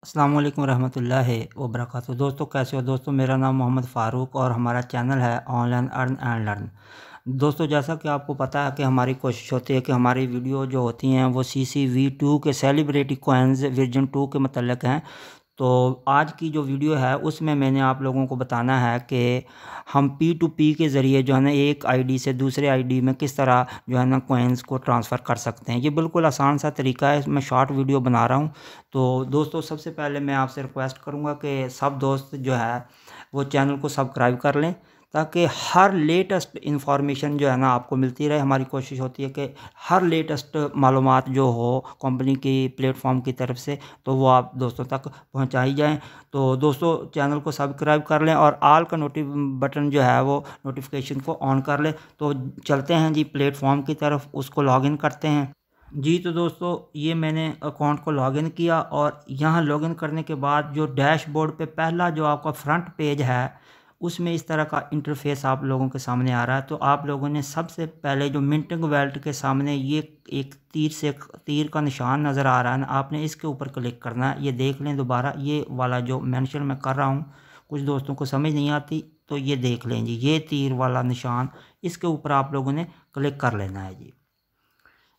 अस्सलाम वालेकुम रहमतुल्लाहि व बरकातहू। दोस्तों कैसे हो दोस्तों, मेरा नाम मोहम्मद फ़ारूक और हमारा चैनल है ऑनलाइन अर्न एंड लर्न। दोस्तों जैसा कि आपको पता है कि हमारी कोशिश होती है कि हमारी वीडियो जो होती हैं वो CCV2 के सेलिब्रिटी कॉइन्स वर्जन 2 के मतलब हैं। तो आज की जो वीडियो है उसमें मैंने आप लोगों को बताना है कि हम P2P के ज़रिए जो है ना एक आईडी से दूसरे आईडी में किस तरह जो है ना कॉइन्स को ट्रांसफ़र कर सकते हैं। ये बिल्कुल आसान सा तरीका है, मैं शॉर्ट वीडियो बना रहा हूँ। तो दोस्तों सबसे पहले मैं आपसे रिक्वेस्ट करूँगा कि सब दोस्त जो है वो चैनल को सब्सक्राइब कर लें ताकि हर लेटेस्ट इन्फॉर्मेशन जो है ना आपको मिलती रहे। हमारी कोशिश होती है कि हर लेटेस्ट मालूमात जो हो कंपनी की प्लेटफॉर्म की तरफ से तो वो आप दोस्तों तक पहुंचाई जाएं। तो दोस्तों चैनल को सब्सक्राइब कर लें और ऑल का बटन जो है वो नोटिफिकेशन को ऑन कर लें। तो चलते हैं जी प्लेटफॉर्म की तरफ, उसको लॉगिन करते हैं जी। तो दोस्तों ये मैंने अकाउंट को लॉगिन किया और यहाँ लॉगिन करने के बाद जो डैशबोर्ड पे पहला जो आपका फ्रंट पेज है उसमें इस तरह का इंटरफेस आप लोगों के सामने आ रहा है। तो आप लोगों ने सबसे पहले जो मिंटिंग वैलेट के सामने ये एक तीर का निशान नज़र आ रहा है ना, आपने इसके ऊपर क्लिक करना है। ये देख लें दोबारा, ये वाला जो मेंशन मैं कर रहा हूँ कुछ दोस्तों को समझ नहीं आती तो ये देख लें जी, ये तीर वाला निशान, इसके ऊपर आप लोगों ने क्लिक कर लेना है जी।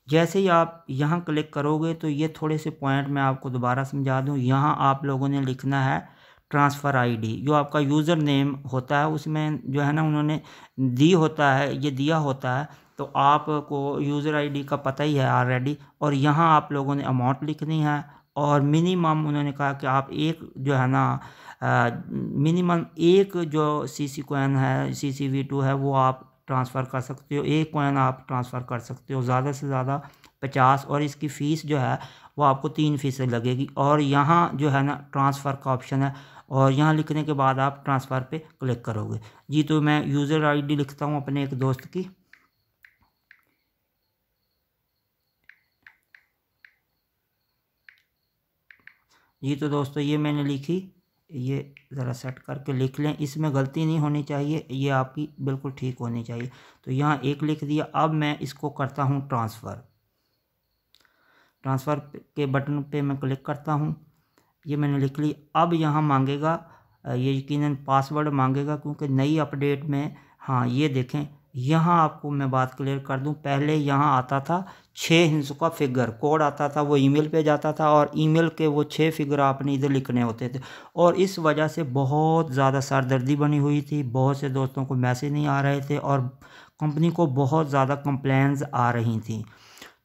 जैसे ही आप यहाँ क्लिक करोगे तो ये थोड़े से पॉइंट मैं आपको दोबारा समझा दूँ। यहाँ आप लोगों ने लिखना है ट्रांसफ़र आईडी, जो आपका यूज़र नेम होता है उसमें जो है ना उन्होंने दी होता है, ये दिया होता है। तो आपको यूज़र आईडी का पता ही है ऑलरेडी। और यहाँ आप लोगों ने अमाउंट लिखनी है और मिनिमम उन्होंने कहा कि आप एक जो है ना मिनिमम एक जो CC कॉइन है, CCV2 है, वो आप ट्रांसफ़र कर सकते हो। एक कॉइन आप ट्रांसफ़र कर सकते हो ज़्यादा से ज़्यादा 50, और इसकी फ़ीस जो है वो आपको 3% लगेगी। और यहाँ जो है ना ट्रांसफ़र का ऑप्शन है और यहाँ लिखने के बाद आप ट्रांसफ़र पे क्लिक करोगे जी। तो मैं यूज़र आईडी लिखता हूँ अपने एक दोस्त की जी। तो दोस्तों ये मैंने लिखी, ये ज़रा सेट करके लिख लें, इसमें गलती नहीं होनी चाहिए, ये आपकी बिल्कुल ठीक होनी चाहिए। तो यहाँ एक लिख दिया। अब मैं इसको करता हूँ ट्रांसफ़र के बटन पे मैं क्लिक करता हूँ, ये मैंने लिख ली। अब यहाँ मांगेगा, ये यकीनन पासवर्ड मांगेगा क्योंकि नई अपडेट में, हाँ ये देखें यहाँ आपको मैं बात क्लियर कर दूं, पहले यहाँ आता था 6 हिंसों का फिगर कोड आता था, वो ईमेल पे जाता था और ईमेल के वो 6 फिगर आपने इधर लिखने होते थे। और इस वजह से बहुत ज़्यादा सरदर्दी बनी हुई थी, बहुत से दोस्तों को मैसेज नहीं आ रहे थे और कंपनी को बहुत ज़्यादा कंप्लेंट्स आ रही थी।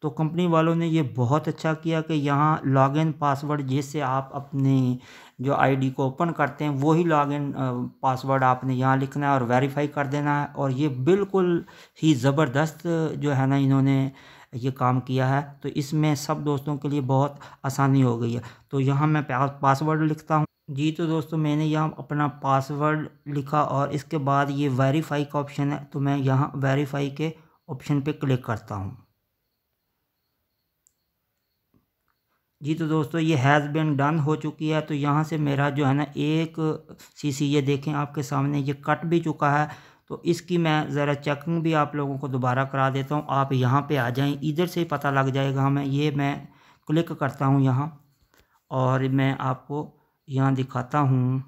तो कंपनी वालों ने ये बहुत अच्छा किया कि यहाँ लॉगिन पासवर्ड, जिससे आप अपनी जो आईडी को ओपन करते हैं वही लॉगिन पासवर्ड आपने यहाँ लिखना है और वेरीफाई कर देना है। और ये बिल्कुल ही ज़बरदस्त जो है ना इन्होंने ये काम किया है। तो इसमें सब दोस्तों के लिए बहुत आसानी हो गई है। तो यहाँ मैं पासवर्ड लिखता हूँ जी। तो दोस्तों मैंने यहाँ अपना पासवर्ड लिखा और इसके बाद ये वेरीफाई का ऑप्शन है, तो मैं यहाँ वेरीफाई के ऑप्शन पे क्लिक करता हूँ जी। तो दोस्तों ये हैज़ बीन डन हो चुकी है। तो यहाँ से मेरा जो है ना एक CC, ये देखें आपके सामने ये कट भी चुका है। तो इसकी मैं ज़रा चेकिंग भी आप लोगों को दोबारा करा देता हूँ। आप यहाँ पे आ जाएं, इधर से ही पता लग जाएगा हमें। ये मैं क्लिक करता हूँ यहाँ और मैं आपको यहाँ दिखाता हूँ।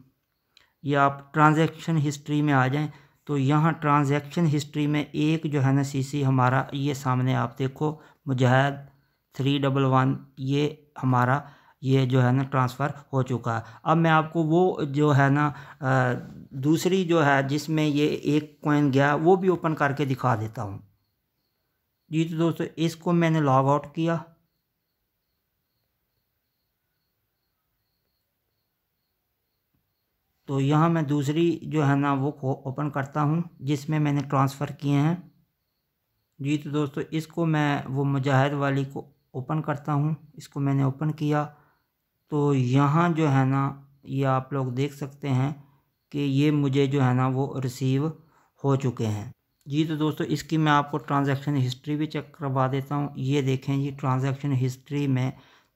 ये आप ट्रांजैक्शन हिस्ट्री में आ जाएं। तो यहाँ ट्रांजैक्शन हिस्ट्री में एक जो है ना CC हमारा, ये सामने आप देखो मुजाहिद 311, ये हमारा ये जो है ना ट्रांसफ़र हो चुका है। अब मैं आपको वो जो है ना दूसरी जो है जिसमें ये एक कॉइन गया वो भी ओपन करके दिखा देता हूँ जी। तो दोस्तों इसको मैंने लॉग आउट किया। तो यहाँ मैं दूसरी जो है ना वो ओपन करता हूँ जिसमें मैंने ट्रांसफ़र किए हैं जी। तो दोस्तों इसको मैं वो मुजाहिद वाली को ओपन करता हूँ, इसको मैंने ओपन किया। तो यहाँ जो है ना ये आप लोग देख सकते हैं कि ये मुझे जो है ना वो रिसीव हो चुके हैं जी। तो दोस्तों इसकी मैं आपको ट्रांजैक्शन हिस्ट्री भी चेक करवा देता हूँ। ये देखें जी, ट्रांजैक्शन हिस्ट्री में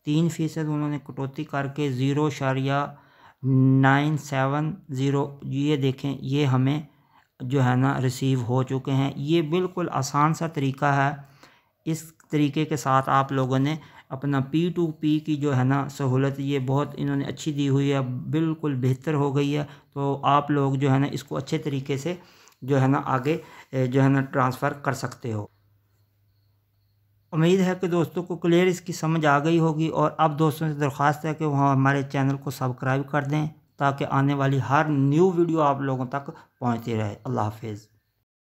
3% उन्होंने कटौती करके 0.970, ये देखें ये हमें जो है ना रिसीव हो चुके हैं। ये बिल्कुल आसान सा तरीका है, इस तरीके के साथ आप लोगों ने अपना P2P की जो है ना सहूलत ये बहुत इन्होंने अच्छी दी हुई है, बिल्कुल बेहतर हो गई है। तो आप लोग जो है ना इसको अच्छे तरीके से जो है ना आगे जो है ना ट्रांसफ़र कर सकते हो। उम्मीद है कि दोस्तों को क्लियर इसकी समझ आ गई होगी, और अब दोस्तों से दरख्वास्त है कि वह हमारे चैनल को सब्सक्राइब कर दें ताकि आने वाली हर न्यू वीडियो आप लोगों तक पहुंचती रहे। अल्लाह हाफ़िज़।